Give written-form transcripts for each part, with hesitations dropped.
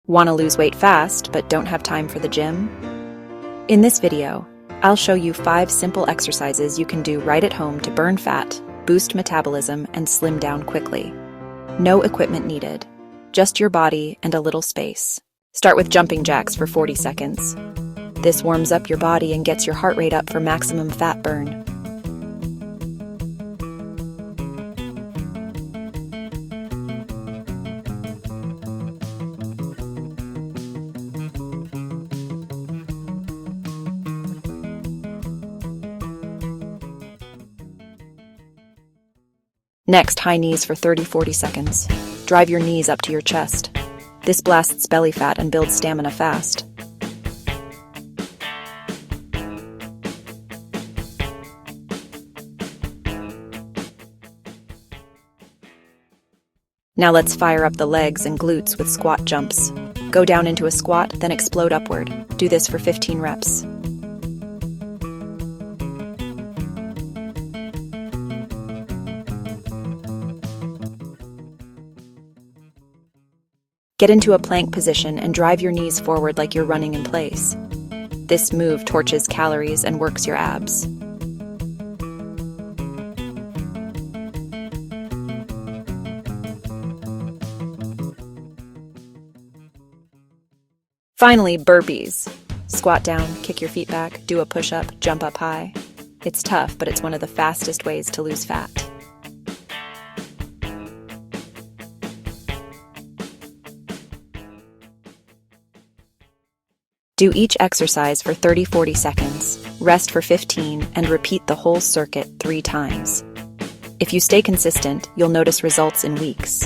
Want to lose weight fast but don't have time for the gym? In this video, I'll show you 5 simple exercises you can do right at home to burn fat, boost metabolism, and slim down quickly. No equipment needed, just your body and a little space. Start with jumping jacks for 40 seconds. This warms up your body and gets your heart rate up for maximum fat burn. Next, high knees for 30-40 seconds. Drive your knees up to your chest. This blasts belly fat and builds stamina fast. Now let's fire up the legs and glutes with squat jumps. Go down into a squat, then explode upward. Do this for 15 reps. Get into a plank position and drive your knees forward like you're running in place. This move torches calories and works your abs. Finally, burpees. Squat down, kick your feet back, do a push-up, jump up high. It's tough, but it's one of the fastest ways to lose fat. Do each exercise for 30-40 seconds, rest for 15, and repeat the whole circuit 3 times. If you stay consistent, you'll notice results in weeks.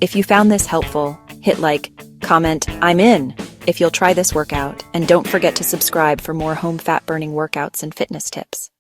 If you found this helpful, hit like, comment, "I'm in," if you'll try this workout, and don't forget to subscribe for more home fat-burning workouts and fitness tips.